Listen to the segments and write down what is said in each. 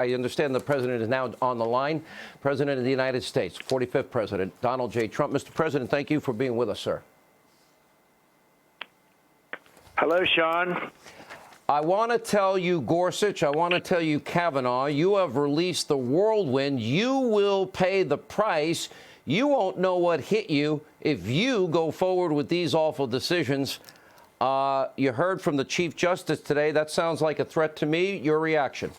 I understand the president is now on the line. President of the United States, 45th President, Donald J. Trump. Mr. President, thank you for being with us, sir. Hello, Sean. I want to tell you, Gorsuch, I want to tell you, Kavanaugh, you have released the whirlwind. You will pay the price. You won't know what hit you if you go forward with these awful decisions. You heard from the Chief Justice today. That sounds like a threat to me. Your reaction?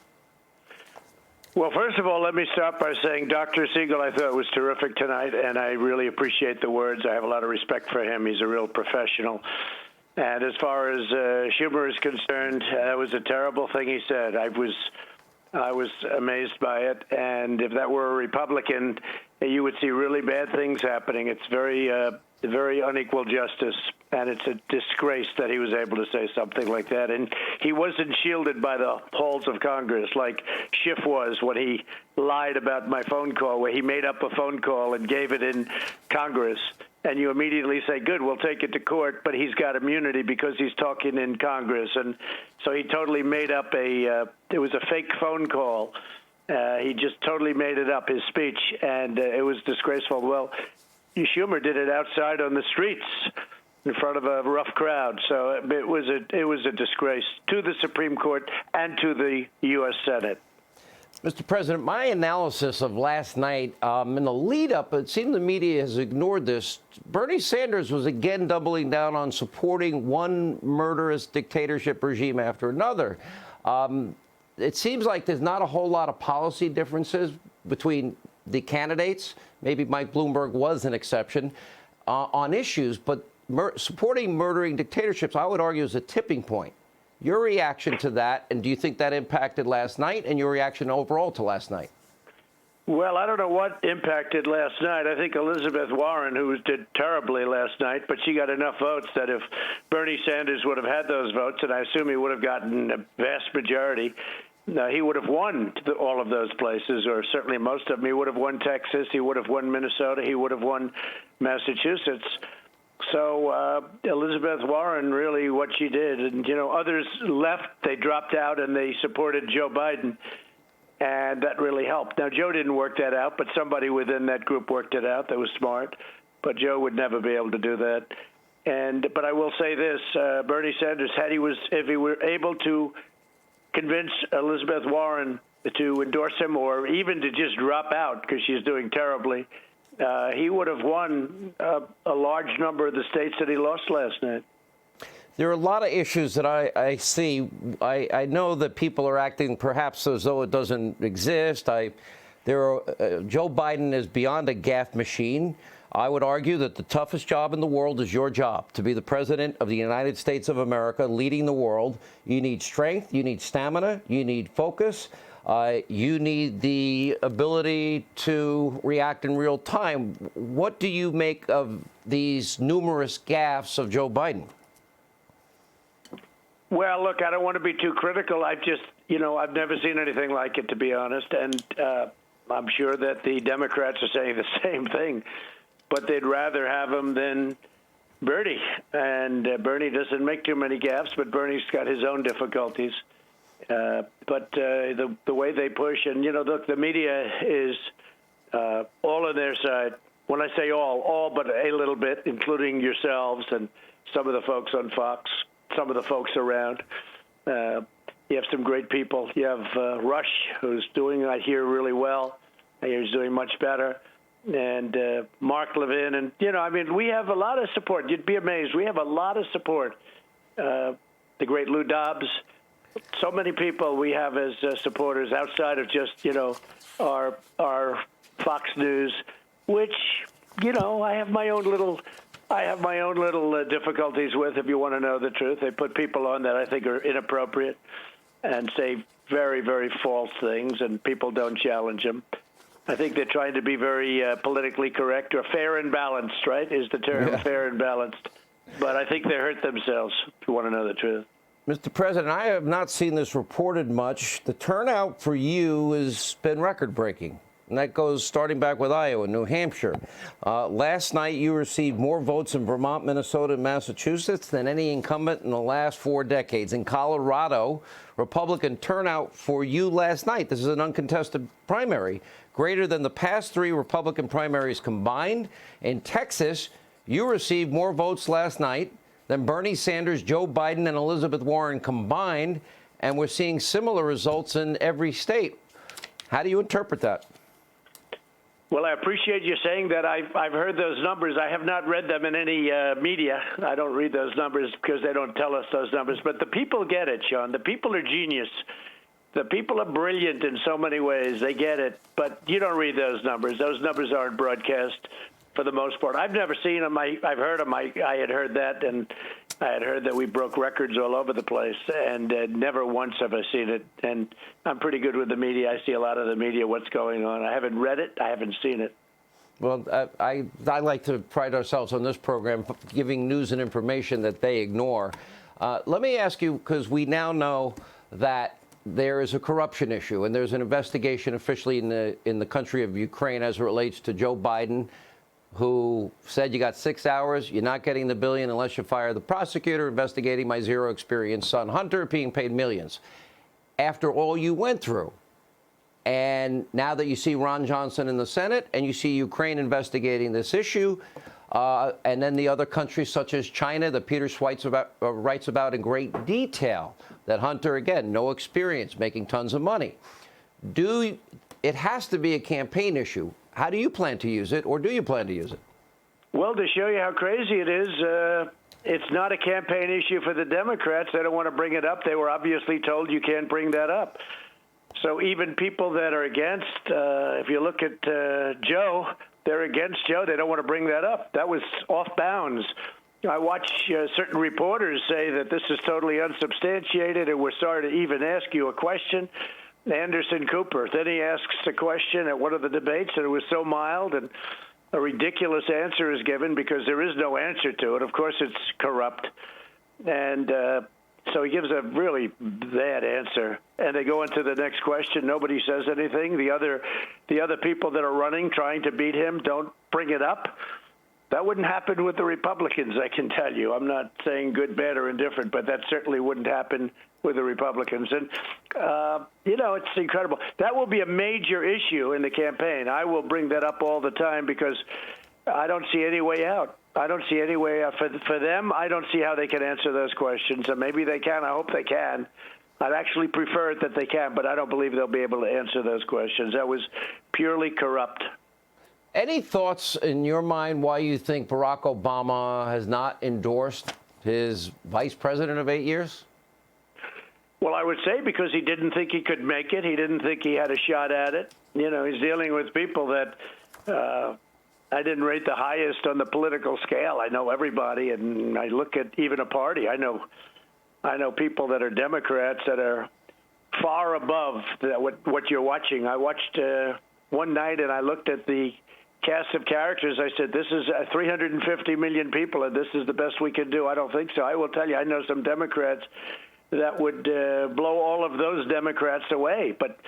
Well, first of all, let me start by saying Dr. Siegel, I thought, was terrific tonight, and I really appreciate the words. I have a lot of respect for him. He's a real professional. And as far as Schumer is concerned, that was a terrible thing he said. I was amazed by it. And if that were a Republican, you would see really bad things happening. It's very unequal justice, and it's a disgrace that he was able to say something like that. And he wasn't shielded by the halls of Congress like Schiff was when he lied about my phone call, where he made up a phone call and gave it in Congress. And you immediately say, good, we'll take it to court, but he's got immunity because he's talking in Congress. And so he totally made up it was a fake phone call. He just totally made it up, his speech, and it was disgraceful. Well, Schumer did it outside on the streets in front of a rough crowd. So it was a disgrace to the Supreme Court and to the U.S. Senate. Mr. President, my analysis of last night, in the lead-up, it seemed the media has ignored this. Bernie Sanders was again doubling down on supporting one murderous dictatorship regime after another. It seems like there's not a whole lot of policy differences between the candidates. Maybe Mike Bloomberg was an exception on issues, but supporting murdering dictatorships, I would argue, is a tipping point. Your reaction to that, and do you think that impacted last night, and your reaction overall to last night? Well, I don't know what impacted last night. I think Elizabeth Warren, who did terribly last night, but she got enough votes that if Bernie Sanders would have had those votes, and I assume he would have gotten a vast majority, he would have won all of those places, or certainly most of them. He would have won Texas. He would have won Minnesota. He would have won Massachusetts. So Elizabeth Warren, really what she did, and, others left, they dropped out, and they supported Joe Biden, and that really helped. Now, Joe didn't work that out, but somebody within that group worked it out that was smart, but Joe would never be able to do that. But I will say this, Bernie Sanders, if he were able to convince Elizabeth Warren to endorse him or even to just drop out because she's doing terribly, he would have won a large number of the states that he lost last night. There are a lot of issues that I see. I know that people are acting perhaps as though it doesn't exist. Joe Biden is beyond a gaffe machine. I would argue that the toughest job in the world is your job, to be the president of the United States of America, leading the world. You need strength, you need stamina, you need focus. You need the ability to react in real time. What do you make of these numerous gaffes of Joe Biden? Well, look, I don't want to be too critical. I've never seen anything like it, to be honest. And I'm sure that the Democrats are saying the same thing, but they'd rather have him than Bernie. And Bernie doesn't make too many gaffes, but Bernie's got his own difficulties. But the way they push, and, look, the media is all on their side. When I say all but a little bit, including yourselves and some of the folks on Fox, some of the folks around. You have some great people. You have Rush, who's doing, I hear, really well. I hear he's doing much better. And Mark Levin. And, we have a lot of support. You'd be amazed. We have a lot of support. The great Lou Dobbs. So many people we have as supporters outside of just, our Fox News, which, I have my own little difficulties with, if you want to know the truth. They put people on that I think are inappropriate and say very, very false things, and people don't challenge them. I think they're trying to be very politically correct, or fair and balanced, right, is the term, yeah. Fair and balanced. But I think they hurt themselves, if you want to know the truth. Mr. President, I have not seen this reported much. The turnout for you has been record-breaking. And that goes starting back with Iowa, New Hampshire. Last night, you received more votes in Vermont, Minnesota, and Massachusetts than any incumbent in the last 4 decades. In Colorado, Republican turnout for you last night, this is an uncontested primary, greater than the past 3 Republican primaries combined. In Texas, you received more votes last night than Bernie Sanders, Joe Biden, and Elizabeth Warren combined. And we're seeing similar results in every state. How do you interpret that? Well, I appreciate you saying that. I've heard those numbers. I have not read them in any media. I don't read those numbers because they don't tell us those numbers. But the people get it, Sean. The people are genius. The people are brilliant in so many ways. They get it. But you don't read those numbers. Those numbers aren't broadcast for the most part. I've never seen them. I've heard them. I had heard that, and I had heard that we broke records all over the place, and never once have I seen it. And I'm pretty good with the media. I see a lot of the media, what's going on. I haven't read it. I haven't seen it. Well, I like to pride ourselves on this program giving news and information that they ignore. Let me ask you, because we now know that there is a corruption issue, and there's an investigation officially in the country of Ukraine as it relates to Joe Biden, who said you got 6 hours, you're not getting the $1 billion unless you fire the prosecutor investigating my zero-experience son Hunter, being paid millions. After all you went through, and now that you see Ron Johnson in the Senate, and you see Ukraine investigating this issue, and then the other countries such as China that Peter Schweizer writes about in great detail, that Hunter, again, no experience, making tons of money. It has to be a campaign issue. How do you plan to use it, or do you plan to use it? Well, to show you how crazy it is, it's not a campaign issue for the Democrats. They don't want to bring it up. They were obviously told you can't bring that up. So even people that are against, if you look at Joe, they're against Joe. They don't want to bring that up. That was off bounds. I watch certain reporters say that this is totally unsubstantiated, and we're sorry to even ask you a question. Anderson Cooper. Then he asks a question at one of the debates, and it was so mild, and a ridiculous answer is given because there is no answer to it. Of course, it's corrupt. And so he gives a really bad answer. And they go into the next question. Nobody says anything. The other people that are running, trying to beat him, don't bring it up. That wouldn't happen with the Republicans, I can tell you. I'm not saying good, bad, or indifferent, but that certainly wouldn't happen with the Republicans. And, it's incredible. That will be a major issue in the campaign. I will bring that up all the time because I don't see any way out. I don't see any way out. For them, I don't see how they can answer those questions. And maybe they can. I hope they can. I'd actually prefer it that they can, but I don't believe they'll be able to answer those questions. That was purely corrupt. Any thoughts in your mind why you think Barack Obama has not endorsed his vice president of 8 years? Well, I would say because he didn't think he could make it. He didn't think he had a shot at it. He's dealing with people that I didn't rate the highest on the political scale. I know everybody, and I look at even a party. I know people that are Democrats that are far above what you're watching. I watched one night, and I looked at the cast of characters. I said, this is 350 million people, and this is the best we can do. I don't think so. I will tell you, I know some Democrats that would blow all of those Democrats away, but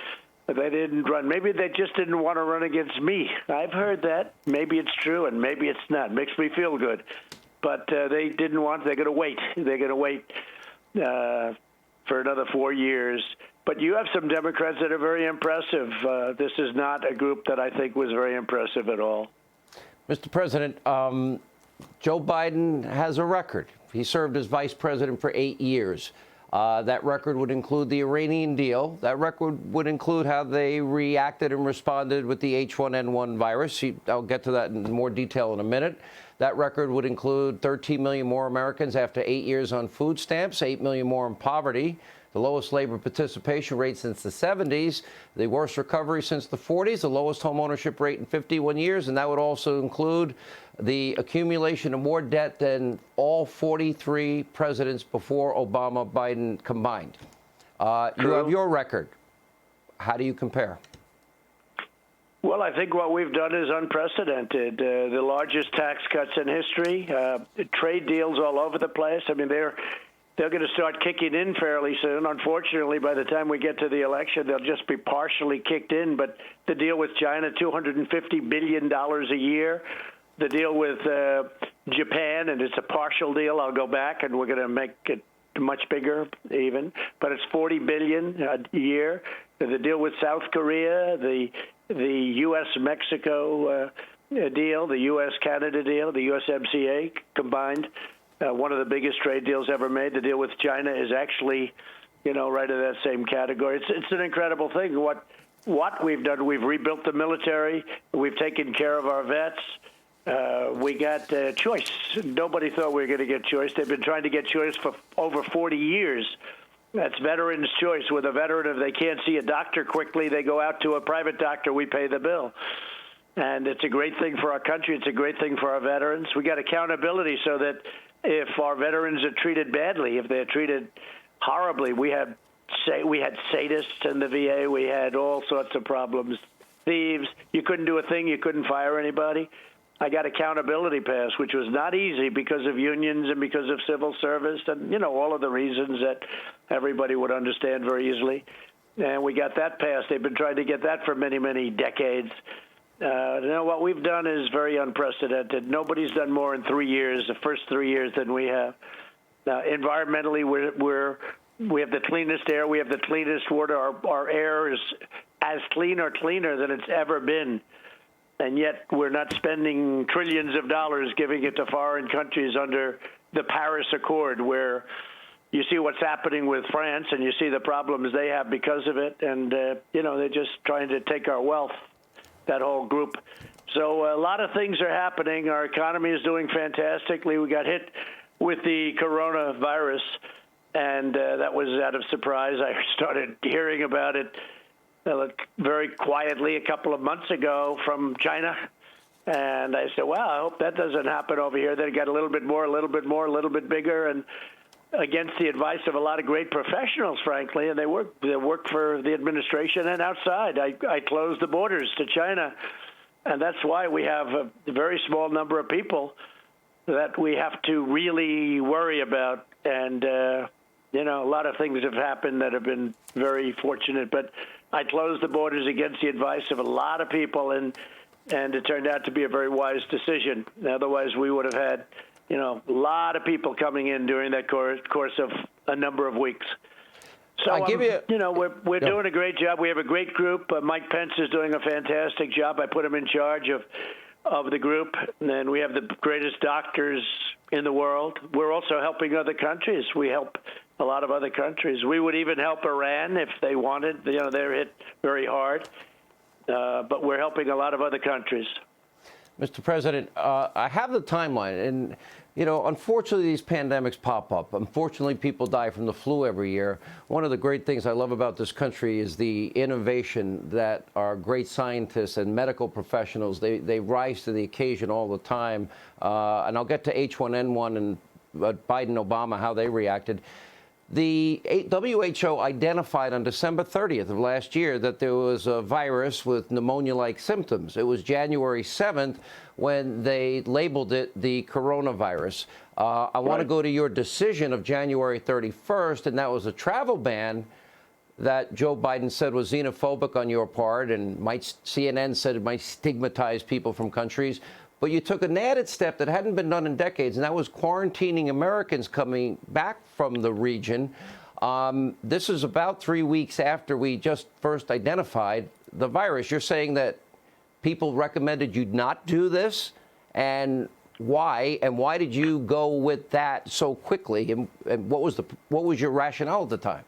they didn't run. Maybe they just didn't want to run against me. I've heard that. Maybe it's true, and maybe it's not. It makes me feel good. But they didn't want. They're going to wait. They're going to wait for another 4 years. But you have some Democrats that are very impressive. This is not a group that I think was very impressive at all. Mr. President, Joe Biden has a record. He served as vice president for 8 years. That record would include the Iranian deal. That record would include how they reacted and responded with the H1N1 virus. I'll get to that in more detail in a minute. That record would include 13 million more Americans after 8 years on food stamps, 8 million more in poverty, the lowest labor participation rate since the 70s, the worst recovery since the 40s, the lowest home ownership rate in 51 years, and that would also include the accumulation of more debt than all 43 presidents before Obama, Biden combined. You have your record. How do you compare? Well, I think what we've done is unprecedented. The largest tax cuts in history, trade deals all over the place. I mean, they're going to start kicking in fairly soon. Unfortunately, by the time we get to the election, they'll just be partially kicked in. But the deal with China, $250 billion a year. The deal with Japan, and it's a partial deal. I'll go back, and we're going to make it much bigger even. But it's $40 billion a year. The deal with South Korea, the U.S.-Mexico deal, the U.S.-Canada deal, the USMCA combined. One of the biggest trade deals ever made. The deal with China is actually, right in that same category. It's an incredible thing. What we've done, we've rebuilt the military. We've taken care of our vets. We got choice. Nobody thought we were going to get choice. They've been trying to get choice for over 40 years. That's veterans' choice. With a veteran, if they can't see a doctor quickly, they go out to a private doctor. We pay the bill. And it's a great thing for our country. It's a great thing for our veterans. We got accountability so that if our veterans are treated badly, if they're treated horribly, we had sadists in the VA. We had all sorts of problems. Thieves. You couldn't do a thing. You couldn't fire anybody. I got accountability pass, which was not easy because of unions and because of civil service and, all of the reasons that everybody would understand very easily. And we got that passed. They've been trying to get that for many, many decades. What we've done is very unprecedented. Nobody's done more in 3 years, the first 3 years, than we have. Environmentally, we have the cleanest air. We have the cleanest water. Our air is as clean or cleaner than it's ever been. And yet we're not spending trillions of dollars giving it to foreign countries under the Paris Accord, where you see what's happening with France and you see the problems they have because of it. And, they're just trying to take our wealth, that whole group. So a lot of things are happening. Our economy is doing fantastically. We got hit with the coronavirus, and that was out of surprise. I started hearing about it very quietly a couple of months ago from China. And I said, well, I hope that doesn't happen over here. Then it got a little bit more, a little bit more, a little bit bigger. And against the advice of a lot of great professionals, frankly, and they work for the administration and outside. I closed the borders to China, and that's why we have a very small number of people that we have to really worry about. And, a lot of things have happened that have been very fortunate, but I closed the borders against the advice of a lot of people, and it turned out to be a very wise decision. Otherwise, we would have had a lot of people coming in during that course of a number of weeks. So, we're doing a great job. We have a great group. Mike Pence is doing a fantastic job. I put him in charge of the group. And we have the greatest doctors in the world. We're also helping other countries. We help a lot of other countries. We would even help Iran if they wanted. They're hit very hard. But we're helping a lot of other countries. Mr. President, I have the timeline, and, unfortunately, these pandemics pop up. Unfortunately, people die from the flu every year. One of the great things I love about this country is the innovation that our great scientists and medical professionals, they rise to the occasion all the time. And I'll get to H1N1 and Biden, Obama, how they reacted. The WHO identified on December 30th of last year that there was a virus with pneumonia-like symptoms. It was January 7th when they labeled it the coronavirus. I want to go to your decision of January 31st, and that was a travel ban that Joe Biden said was xenophobic on your part, and CNN said it might stigmatize people from countries. But you took an added step that hadn't been done in decades, and that was quarantining Americans coming back from the region. This is about 3 weeks after we just first identified the virus. You're saying that people recommended you not do this, and why? And why did you go with that so quickly? And what was your rationale at the time?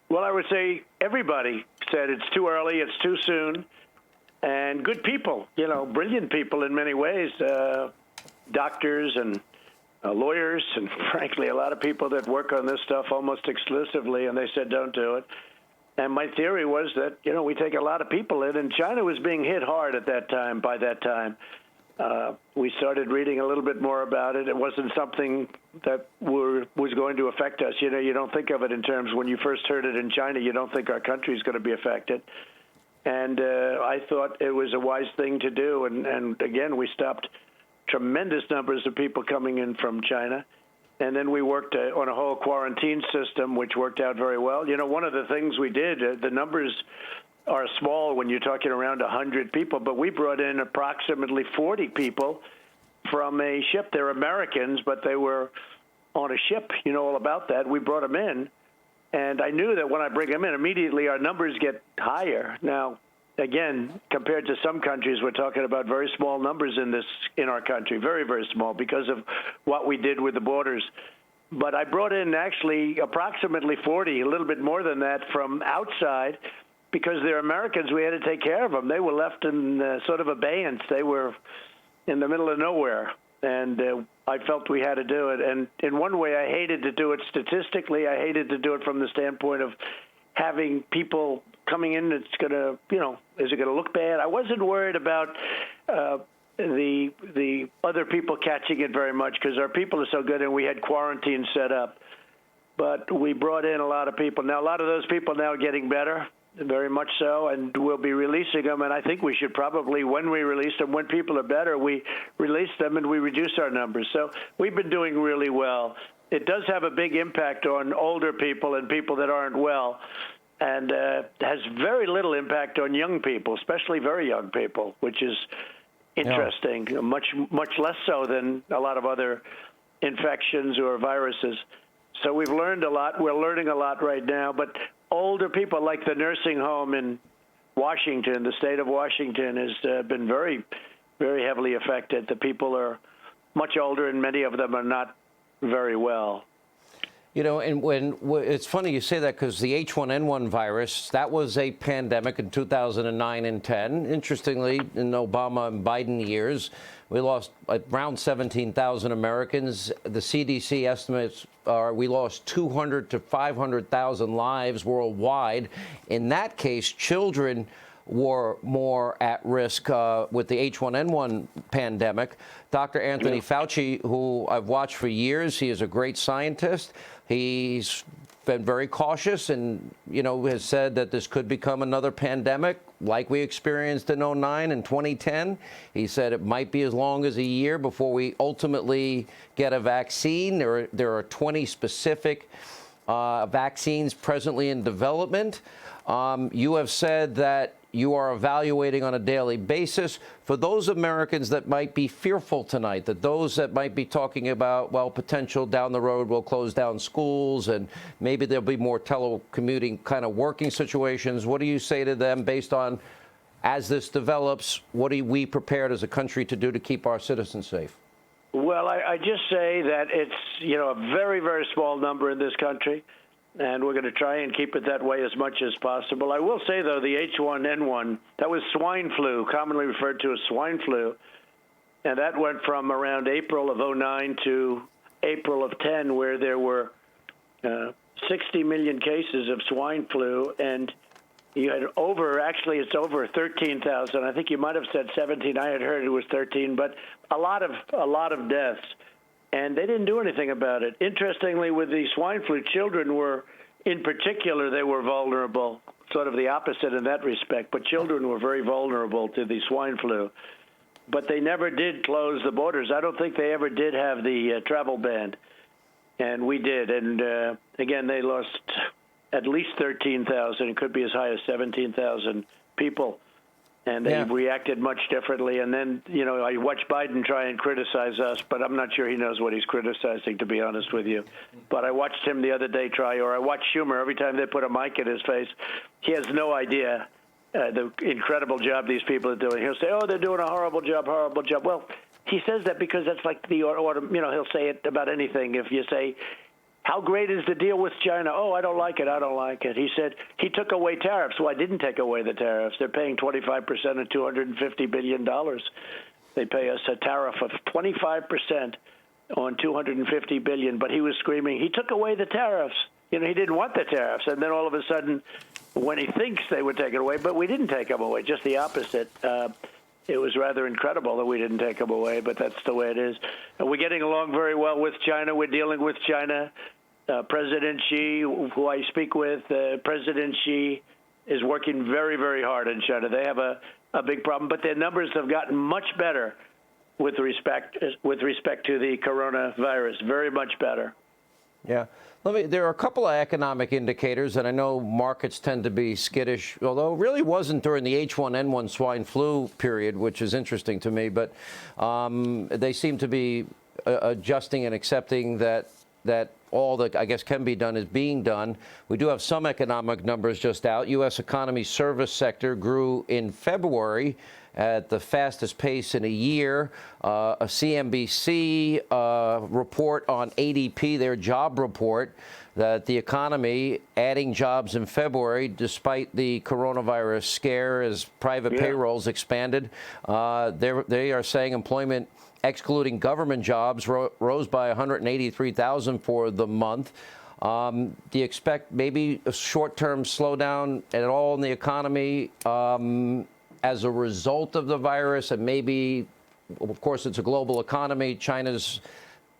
Well, I would say everybody said it's too early, it's too soon. And good people, brilliant people in many ways, doctors and lawyers, and frankly, a lot of people that work on this stuff almost exclusively, and they said, don't do it. And my theory was that, we take a lot of people in, and China was being hit hard at that time, by that time. We started reading a little bit more about it. It wasn't something that was going to affect us. You don't think of it in terms, when you first heard it in China, you don't think our country is going to be affected. And I thought it was a wise thing to do. And again, we stopped tremendous numbers of people coming in from China. And then we worked on a whole quarantine system, which worked out very well. You know, one of the things we did, the numbers are small when you're talking around 100 people, but we brought in approximately 40 people from a ship. They're Americans, but they were on a ship. You know all about that. We brought them in. And I knew that when I bring them in, immediately our numbers get higher. Now, again, compared to some countries, we're talking about very small numbers in our country, very, very small, because of what we did with the borders. But I brought in actually approximately 40, a little bit more than that, from outside, because they're Americans. We had to take care of them. They were left in sort of abeyance. They were in the middle of nowhere. And I felt we had to do it. And in one way, I hated to do it statistically. I hated to do it from the standpoint of having people coming in that's going to, you know, is it going to look bad? I wasn't worried about the other people catching it very much because our people are so good and we had quarantine set up. But we brought in a lot of people. Now, a lot of those people now are getting better. Very much so, and we'll be releasing them. And I think we should probably, when we release them, when people are better, we release them and we reduce our numbers. So we've been doing really well. It does have a big impact on older people and people that aren't well, and has very little impact on young people, especially very young people, which is interesting. Yeah. Much less so than a lot of other infections or viruses. So we've learned a lot. We're learning a lot right now, but older people, like the nursing home in Washington, the state of Washington, has been very, very heavily affected. The people are much older, and many of them are not very well. You know, and it's funny you say that because the H1N1 virus, that was a pandemic in 2009 and 10. Interestingly, in Obama and Biden years, we lost around 17,000 Americans. The CDC estimates are we lost 200 to 500,000 lives worldwide. In that case, children were more at risk with the H1N1 pandemic. Dr. Anthony Fauci, who I've watched for years, he is a great scientist. He's been very cautious and, you know, has said that this could become another pandemic like we experienced in 2009 and 2010. He said it might be as long as a year before we ultimately get a vaccine. There are 20 specific vaccines presently in development. You have said that you are evaluating on a daily basis. For those Americans that might be fearful tonight, that those that might be talking about, well, potential down the road we'll close down schools and maybe there'll be more telecommuting kind of working situations, what do you say to them based on, as this develops, what are we prepared as a country to do to keep our citizens safe? Well, I just say that it's, you know, a very, very small number in this country. And we're going to try and keep it that way as much as possible. I will say, though, the H1N1, that was swine flu, commonly referred to as swine flu. And that went from around April of 2009 to April of 10, where there were 60 million cases of swine flu. And you had actually it's over 13,000. I think you might have said 17. I had heard it was 13, but a lot of deaths. And they didn't do anything about it. Interestingly, with the swine flu, children were, in particular, they were vulnerable, sort of the opposite in that respect. But children were very vulnerable to the swine flu. But they never did close the borders. I don't think they ever did have the travel ban. And we did. And, again, they lost at least 13,000. It could be as high as 17,000 people. And they reacted much differently. And then, you know, I watched Biden try and criticize us, but I'm not sure he knows what he's criticizing, to be honest with you. But I watched him the other day try, or I watched Schumer every time they put a mic in his face. He has no idea the incredible job these people are doing. He'll say, oh, they're doing a horrible job, horrible job. Well, he says that because that's like the order, you know, he'll say it about anything. If you say, how great is the deal with China? Oh, I don't like it. I don't like it. He said he took away tariffs. Well, I didn't take away the tariffs. They're paying 25% of $250 billion. They pay us a tariff of 25% on $250 billion. But he was screaming, he took away the tariffs. You know, he didn't want the tariffs. And then all of a sudden, when he thinks they would take it away, but we didn't take them away, just the opposite. It was rather incredible that we didn't take them away, but that's the way it is. And we're getting along very well with China. We're dealing with China. President Xi, who I speak with, President Xi is working very, very hard in China. They have a big problem, but their numbers have gotten much better with respect to the coronavirus. Very much better. Yeah. There are a couple of economic indicators, and I know markets tend to be skittish, although it really wasn't during the H1N1 swine flu period, which is interesting to me. But they seem to be adjusting and accepting that all that, I guess, can be done is being done. We do have some economic numbers just out. U.S. economy service sector grew in February at the fastest pace in a year. A CNBC report on ADP, their job report, that the economy adding jobs in February, despite the coronavirus scare as private payrolls expanded. They are saying employment, excluding government jobs, rose by 183,000 for the month. Do you expect maybe a short-term slowdown at all in the economy as a result of the virus? And maybe, of course, it's a global economy, the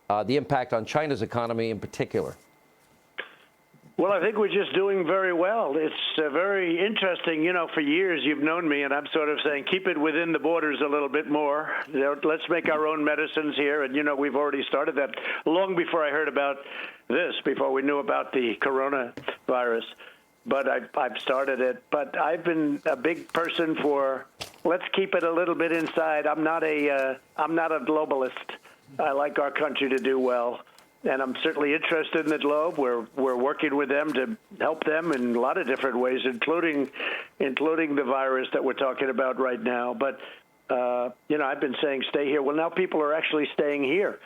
impact on China's economy in particular. Well, I think we're just doing very well. It's very interesting. You know, for years you've known me, and I'm sort of saying keep it within the borders a little bit more. You know, let's make our own medicines here. And, you know, we've already started that long before I heard about this, before we knew about the coronavirus. But I've started it. But I've been a big person for let's keep it a little bit inside. I'm not a globalist. I like our country to do well. And I'm certainly interested in the globe. We're working with them to help them in a lot of different ways, including the virus that we're talking about right now. But, you know, I've been saying stay here. Well, now people are actually staying here.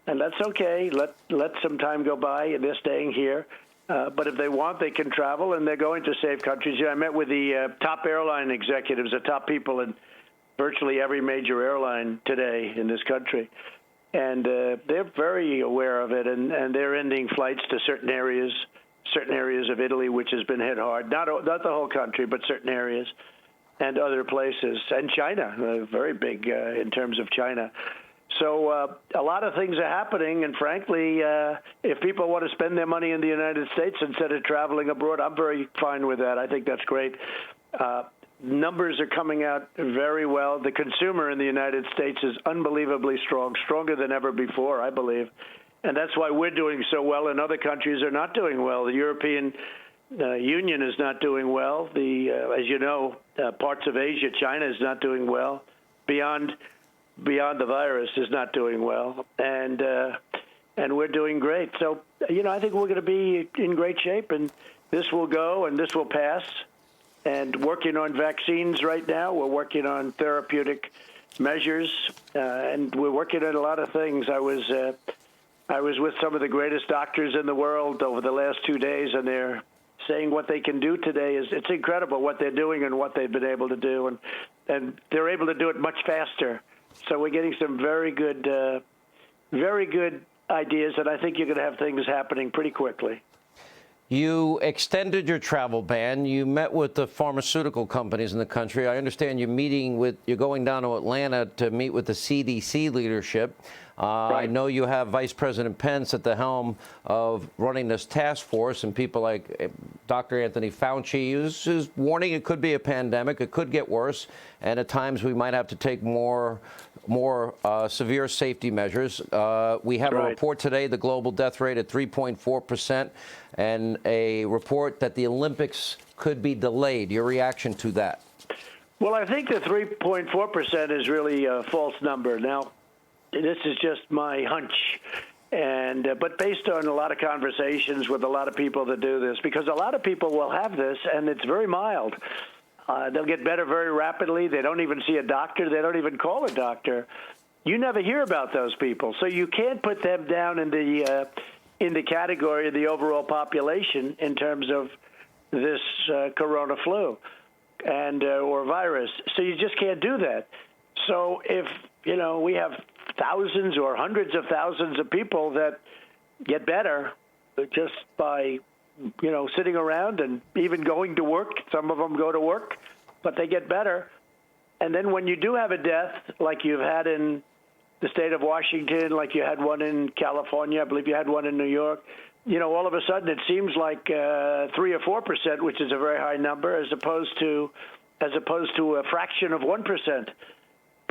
And that's okay. Let some time go by, and they're staying here. But if they want, they can travel, and they're going to safe countries. You know, I met with the top airline executives, the top people in virtually every major airline today in this country. And they're very aware of it, and they're ending flights to certain areas of Italy, which has been hit hard. Not the whole country, but certain areas and other places. And China, very big in terms of China. So a lot of things are happening, and frankly, if people want to spend their money in the United States instead of traveling abroad, I'm very fine with that. I think that's great. Numbers are coming out very well. The consumer in the United States is unbelievably strong, stronger than ever before, I believe. And that's why we're doing so well, and other countries are not doing well. The European Union is not doing well. As you know, parts of Asia, China is not doing well. Beyond the virus is not doing well. And we're doing great. So, you know, I think we're going to be in great shape, and this will go and this will pass. And working on vaccines right now. We're working on therapeutic measures, and we're working on a lot of things. I was with some of the greatest doctors in the world over the last 2 days, and they're saying what they can do today it's incredible what they're doing and what they've been able to do, and they're able to do it much faster. So we're getting some very good ideas, and I think you're going to have things happening pretty quickly. You extended your travel ban. You met with the pharmaceutical companies in the country. I understand you're going down to Atlanta to meet with the CDC leadership. Right. I know you have Vice President Pence at the helm of running this task force, and people like Dr. Anthony Fauci is warning it could be a pandemic. It could get worse, and at times we might have to take more severe safety measures. We have a report today, the global death rate at 3.4%, and a report that the Olympics could be delayed. Your reaction to that? Well, I think the 3.4% is really a false number. Now, this is just my hunch, but based on a lot of conversations with a lot of people that do this, because a lot of people will have this, and it's very mild. They'll get better very rapidly. They don't even see a doctor. They don't even call a doctor. You never hear about those people, so you can't put them down in the category of the overall population in terms of this corona flu and or virus. So you just can't do that. So if we have thousands or hundreds of thousands of people that get better just by sitting around and even going to work. Some of them go to work, but they get better. And then when you do have a death, like you've had in the state of Washington, like you had one in California, I believe you had one in New York, all of a sudden it seems like 3 or 4%, which is a very high number, as opposed to a fraction of 1%.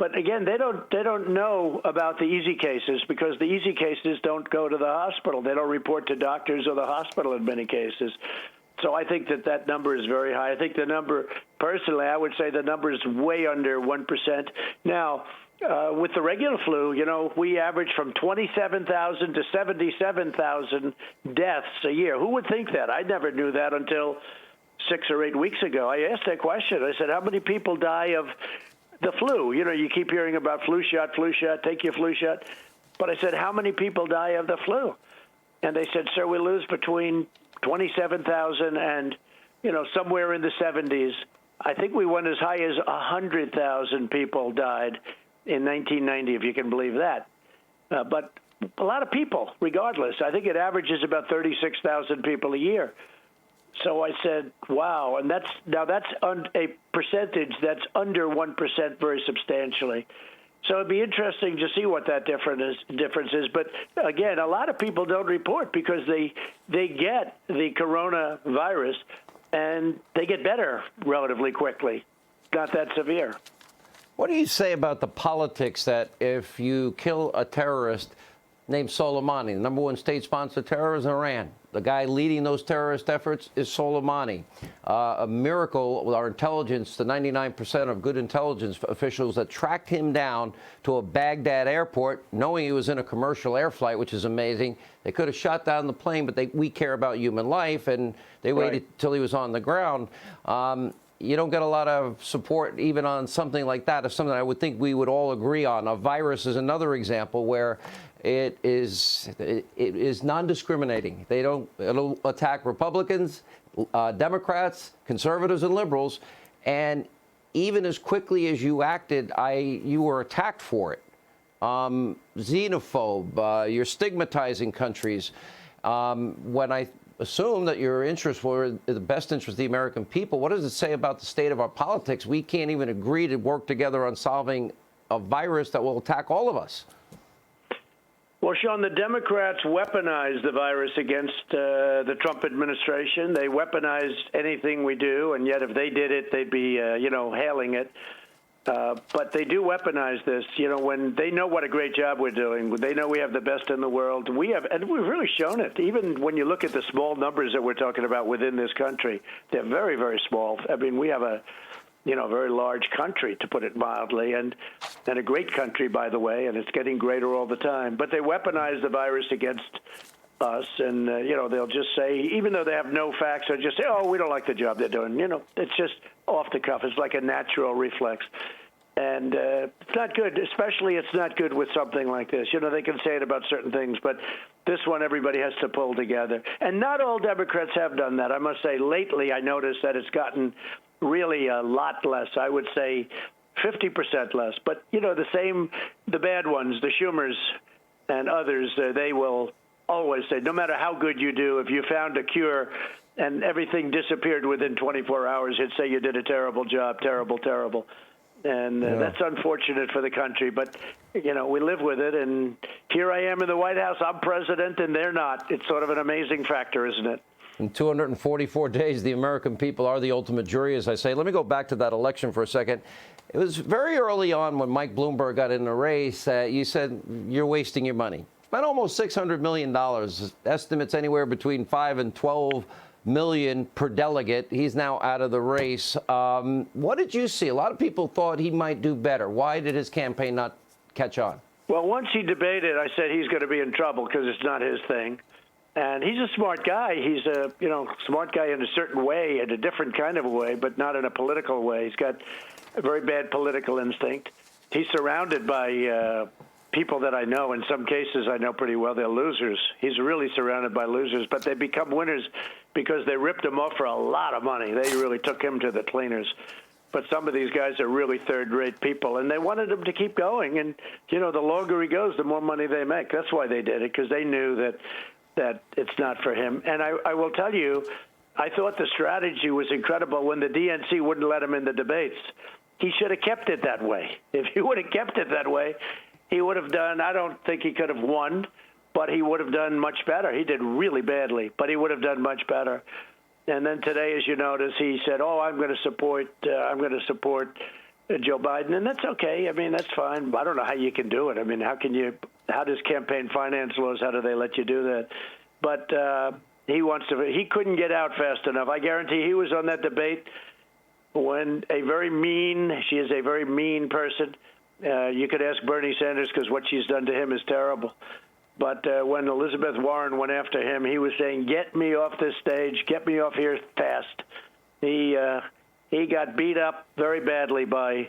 But again, they don't know about the easy cases because the easy cases don't go to the hospital. They don't report to doctors or the hospital in many cases. So I think that number is very high. I think the number, personally, I would say the number is way under 1%. Now, with the regular flu, we average from 27,000 to 77,000 deaths a year. Who would think that? I never knew that until 6 or 8 weeks ago. I asked that question. I said, how many people die of the flu? You keep hearing about flu shot, take your flu shot. But I said, how many people die of the flu? And they said, sir, we lose between 27,000 and, somewhere in the 70s. I think we went as high as 100,000 people died in 1990, if you can believe that. But a lot of people, regardless. I think it averages about 36,000 people a year. So I said, wow. And that's a percentage that's under 1% very substantially. So it'd be interesting to see what that difference is. But again, a lot of people don't report because they get the coronavirus and they get better relatively quickly. Not that severe. What do you say about the politics that if you kill a terrorist named Soleimani, the number one state-sponsored terrorist in Iran, the guy leading those terrorist efforts is Soleimani. A miracle with our intelligence, the 99% of good intelligence officials that tracked him down to a Baghdad airport, knowing he was in a commercial air flight, which is amazing. They could have shot down the plane, but we care about human life, and they waited till he was on the ground. You don't get a lot of support even on something like that. It's something I would think we would all agree on. A virus is another example where it is non-discriminating. It'll attack Republicans, Democrats, conservatives, and liberals. And even as quickly as you acted, you were attacked for it. Xenophobe, you're stigmatizing countries. When I assume that your interests were the best interest of the American people, what does it say about the state of our politics? We can't even agree to work together on solving a virus that will attack all of us. Well, Sean, the Democrats weaponized the virus against the Trump administration. They weaponized anything we do, and yet if they did it, they'd be, hailing it. But they do weaponize this, when they know what a great job we're doing. They know we have the best in the world. And we've really shown it. Even when you look at the small numbers that we're talking about within this country, they're very, very small. I mean, we have a very large country, to put it mildly, and a great country, by the way, and it's getting greater all the time. But they weaponize the virus against us, and, they'll just say, even though they have no facts, they'll just say, oh, we don't like the job they're doing. It's just off the cuff. It's like a natural reflex. And it's not good, especially it's not good with something like this. They can say it about certain things, but this one everybody has to pull together. And not all Democrats have done that. I must say, lately I noticed that it's gotten really a lot less. I would say 50% less. But, the bad ones, the Schumers and others, they will always say, no matter how good you do, if you found a cure and everything disappeared within 24 hours, he'd say you did a terrible job, terrible, terrible. And that's unfortunate for the country. But, we live with it. And here I am in the White House. I'm president, and they're not. It's sort of an amazing factor, isn't it? In 244 days, the American people are the ultimate jury, as I say. Let me go back to that election for a second. It was very early on when Mike Bloomberg got in the race. You said you're wasting your money. Spent almost $600 million. Estimates anywhere between 5 and 12 million per delegate. He's now out of the race. What did you see? A lot of people thought he might do better. Why did his campaign not catch on? Well, once he debated, I said he's going to be in trouble because it's not his thing. And he's a smart guy. He's a smart guy in a certain way, in a different kind of a way, but not in a political way. He's got a very bad political instinct. He's surrounded by people that I know. In some cases, I know pretty well. They're losers. He's really surrounded by losers, but they become winners because they ripped him off for a lot of money. They really took him to the cleaners. But some of these guys are really third-rate people, and they wanted him to keep going. And, the longer he goes, the more money they make. That's why they did it, because they knew that it's not for him. And I will tell you, I thought the strategy was incredible when the DNC wouldn't let him in the debates. He should have kept it that way. If he would have kept it that way, he would have done, I don't think he could have won, but he would have done much better. He did really badly, but he would have done much better. And then today, as you notice, he said, "Oh, I'm going to support Joe Biden, and that's okay. I mean, that's fine. I don't know how you can do it. I mean, how does campaign finance laws, how do they let you do that? But he couldn't get out fast enough. I guarantee he was on that debate when she is a very mean person. You could ask Bernie Sanders because what she's done to him is terrible. But when Elizabeth Warren went after him, he was saying, "Get me off this stage, get me off here fast." He got beat up very badly by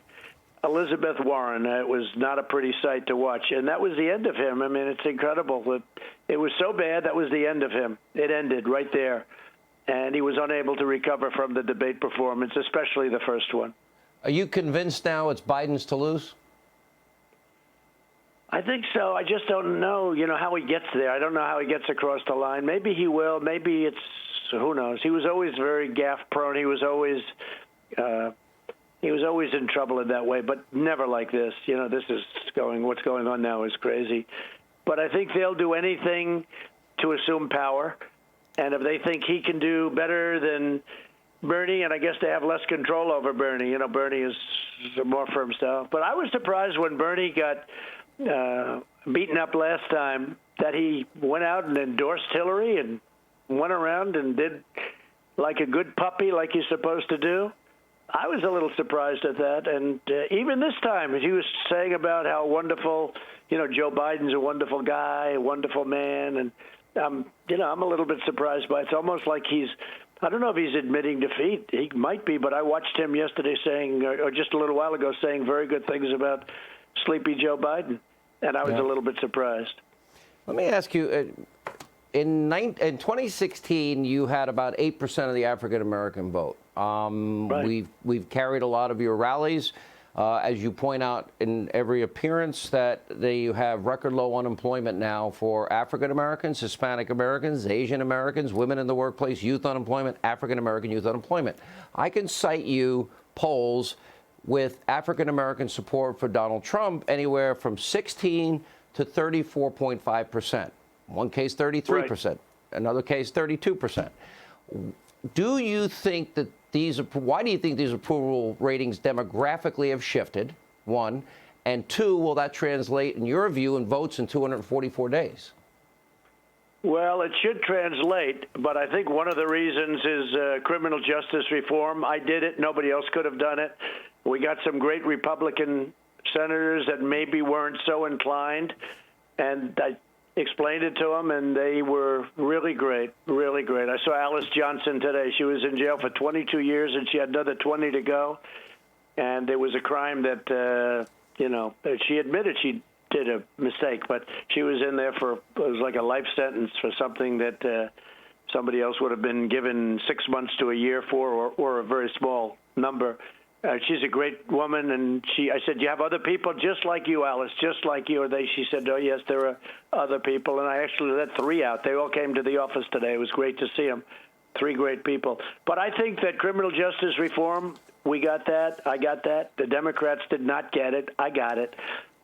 Elizabeth Warren. It was not a pretty sight to watch, and that was the end of him. I mean, it's incredible. It was so bad, that was the end of him. It ended right there, and he was unable to recover from the debate performance, especially the first one. Are you convinced now it's Biden's to lose? I think so. I just don't know, how he gets there. I don't know how he gets across the line. Maybe he will. Maybe who knows? He was always very gaffe-prone. He was always in trouble in that way, but never like this. What's going on now is crazy. But I think they'll do anything to assume power. And if they think he can do better than Bernie, and I guess they have less control over Bernie. Bernie is more for himself. But I was surprised when Bernie got beaten up last time that he went out and endorsed Hillary and went around and did like a good puppy, like he's supposed to do. I was a little surprised at that. And even this time, he was saying about how wonderful, Joe Biden's a wonderful guy, a wonderful man. And, I'm a little bit surprised by it. It's almost like I don't know if he's admitting defeat. He might be, but I watched him yesterday saying, or just a little while ago, saying very good things about sleepy Joe Biden. And I was a little bit surprised. Let me ask you, in 2016, you had about 8% of the African-American vote. Right. We've carried a lot of your rallies. As you point out in every appearance, that they have record low unemployment now for African-Americans, Hispanic Americans, Asian Americans, women in the workplace, youth unemployment, African-American youth unemployment. I can cite you polls with African-American support for Donald Trump anywhere from 16 to 34.5%. One case, 33%. Right. Another case, 32%. Do you think that why do you think these approval ratings demographically have shifted, one? And two, will that translate, in your view, in votes in 244 days? Well, it should translate, but I think one of the reasons is criminal justice reform. I did it. Nobody else could have done it. We got some great Republican senators that maybe weren't so inclined, and I explained it to them, and they were really great, really great. I saw Alice Johnson today. She was in jail for 22 years, and she had another 20 to go. And it was a crime that, she admitted she did a mistake, but she was in there it was like a life sentence for something that somebody else would have been given 6 months to a year for, or a very small number. She's a great woman, and I said, "You have other people just like you, Alice, just like you." She said, "Oh, yes, there are other people." And I actually let 3 out. They all came to the office today. It was great to see them. 3 great people. But I think that criminal justice reform, we got that. I got that. The Democrats did not get it. I got it.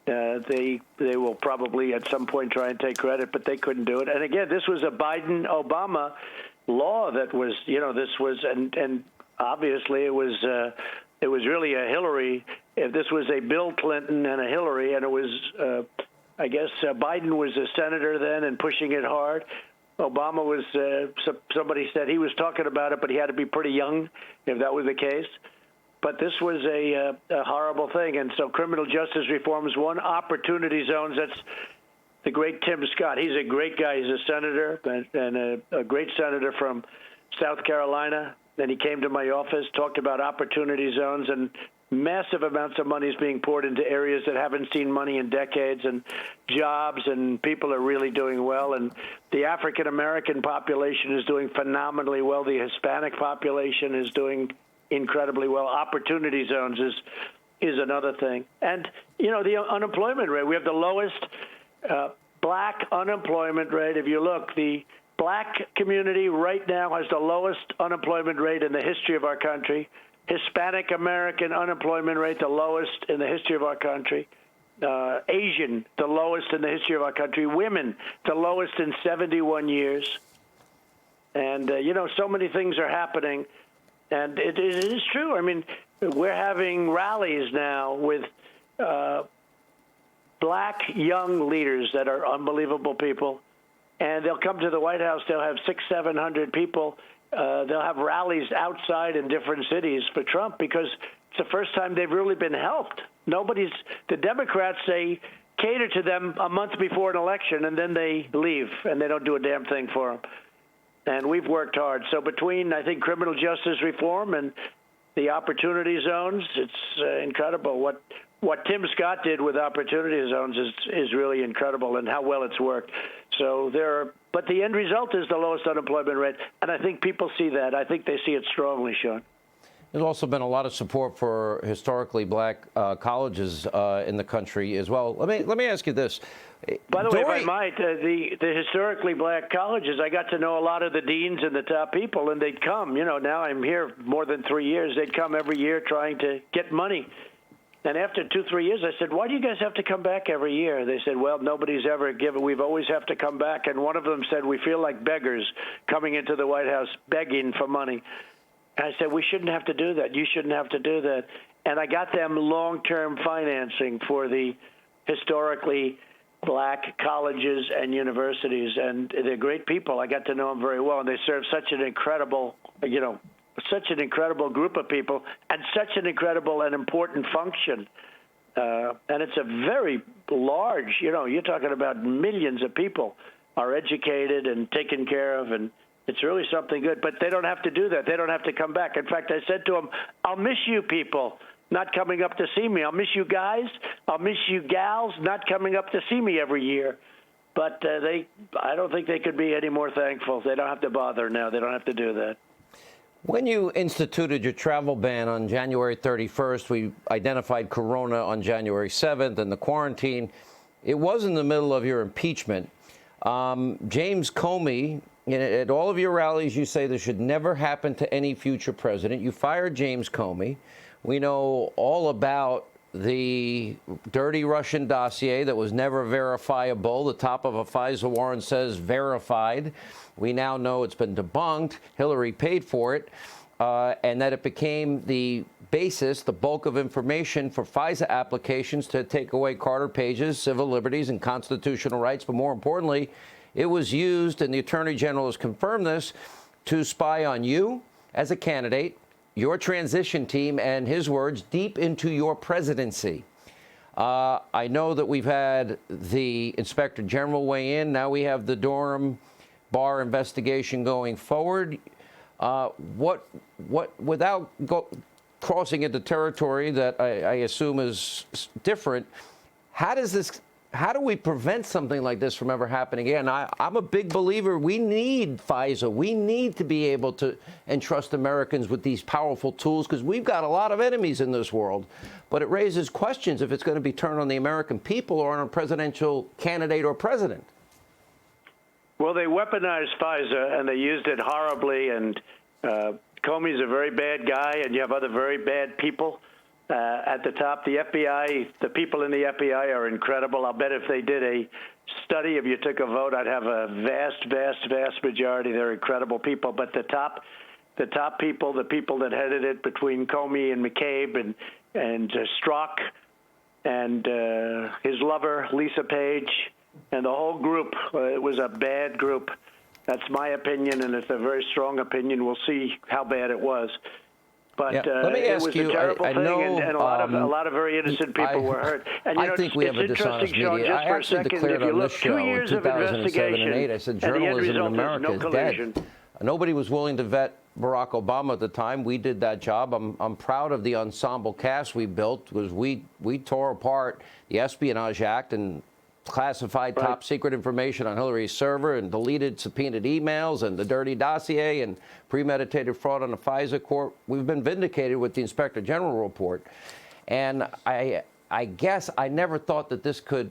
They will probably at some point try and take credit, but they couldn't do it. And again, this was a Biden-Obama law that was, this was, and obviously it was really a Hillary. If this was a Bill Clinton and a Hillary, and it was, I guess Biden was a senator then and pushing it hard. Obama was, somebody said he was talking about it, but he had to be pretty young if that was the case. But this was a horrible thing. And so criminal justice reform is one. Opportunity zones, that's the great Tim Scott. He's a great guy. He's a senator and a great senator from South Carolina. Then he came to my office, talked about opportunity zones, and massive amounts of money is being poured into areas that haven't seen money in decades, and jobs, and people are really doing well. And the African-American population is doing phenomenally well. The Hispanic population is doing incredibly well. Opportunity zones is another thing. And, the unemployment rate, we have the lowest black unemployment rate. If you look, the black community right now has the lowest unemployment rate in the history of our country. Hispanic American unemployment rate, the lowest in the history of our country. Asian, the lowest in the history of our country. Women, the lowest in 71 years. And, so many things are happening. And it is true. I mean, we're having rallies now with black young leaders that are unbelievable people, and they'll come to the White House. They'll have 600-700 people. They'll have rallies outside in different cities for Trump because it's the first time they've really been helped. The Democrats, they cater to them a month before an election, and then they leave, and they don't do a damn thing for them. And we've worked hard. So between, I think, criminal justice reform and the opportunity zones, it's incredible. What Tim Scott did with opportunity zones is really incredible, and how well it's worked. So but the end result is the lowest unemployment rate, and I think people see that. I think they see it strongly, Sean. There's also been a lot of support for historically black colleges in the country as well. Let me ask you this. By the way, if I might, the historically black colleges, I got to know a lot of the deans and the top people, and they'd come. Now I'm here more than 3 years. They'd come every year trying to get money. And after 2-3 years, I said, why do you guys have to come back every year? They said, well, nobody's ever given. We've always have to come back. And one of them said, we feel like beggars coming into the White House begging for money. And I said, we shouldn't have to do that. You shouldn't have to do that. And I got them long-term financing for the historically black colleges and universities. And they're great people. I got to know them very well. And they serve such an incredible, such an incredible group of people and such an incredible and important function. And it's a very large, you're talking about millions of people are educated and taken care of, and it's really something good. But they don't have to do that. They don't have to come back. In fact, I said to them, I'll miss you people not coming up to see me. I'll miss you guys. I'll miss you gals not coming up to see me every year. But I don't think they could be any more thankful. They don't have to bother now. They don't have to do that. When you instituted your travel ban on January 31st, we identified Corona on January 7th and the quarantine. It was in the middle of your impeachment. James Comey, at all of your rallies, you say this should never happen to any future president. You fired James Comey. We know all about the dirty Russian dossier that was never verifiable. The top of a FISA warrant says verified. We now know it's been debunked. Hillary paid for it, and that it became the basis, the bulk of information for FISA applications to take away Carter Page's civil liberties and constitutional rights. But more importantly, it was used, and the Attorney General has confirmed this, to spy on you as a candidate, your transition team, and his words, deep into your presidency. I know that we've had the Inspector General weigh in. Now we have the Durham Barr investigation going forward. Without crossing into territory that I assume is different, how do we prevent something like this from ever happening again? I'm a big believer we need FISA. We need to be able to entrust Americans with these powerful tools because we've got a lot of enemies in this world. But it raises questions if it's going to be turned on the American people or on a presidential candidate or president. Well, they weaponized FISA, and they used it horribly, and Comey's a very bad guy, and you have other very bad people at the top. The FBI, the people in the FBI are incredible. I'll bet if they did a study, if you took a vote, I'd have a vast majority. They're incredible people. But the top people, the people that headed it between Comey and McCabe and Strzok and his lover, Lisa Page, and the whole group, it was a bad group. That's my opinion, and it's a very strong opinion. We'll see how bad it was. But let me ask it was you, a terrible I thing, know, and a lot of very innocent people were hurt. And, I think we have a dishonest media. I actually declared on this show in 2007 and 8, I said journalism in America is dead. Nobody was willing to vet Barack Obama at the time. We did that job. I'm proud of the ensemble cast we built because we tore apart the Espionage Act and classified top secret information on Hillary's server and deleted subpoenaed emails and the dirty dossier and premeditated fraud on the FISA court. We've been vindicated with the Inspector General report. And I guess I never thought that this could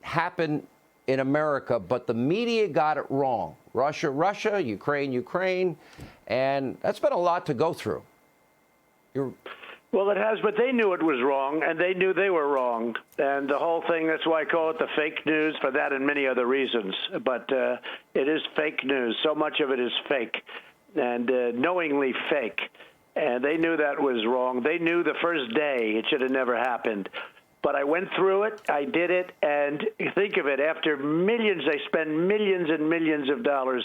happen in America, but the media got it wrong. Russia, Ukraine, and that's been a lot to go through. Well, it has, but they knew it was wrong, and they knew they were wrong. And the whole thing, that's why I call it the fake news for that and many other reasons. But it is fake news. So much of it is fake and knowingly fake. And they knew that was wrong. They knew the first day it should have never happened. But I went through it, I did it, and think of it, after millions, they spent millions and millions of dollars,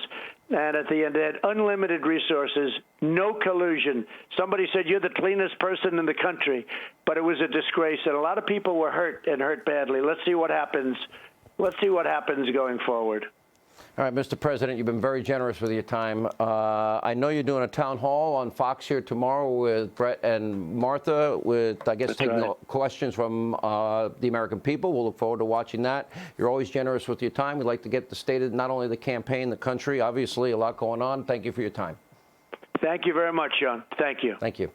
and at the end, they had unlimited resources, no collusion. Somebody said, you're the cleanest person in the country, but it was a disgrace, and a lot of people were hurt, and hurt badly. Let's see what happens. Let's see what happens going forward. All right, Mr. President, you've been very generous with your time. I know you're doing a town hall on Fox here tomorrow with Brett and Martha, with, I guess, That's taking right. questions from the American people. We'll look forward to watching that. You're always generous with your time. We'd like to get the state of not only the campaign, the country, obviously a lot going on. Thank you for your time. Thank you very much, Sean. Thank you. Thank you.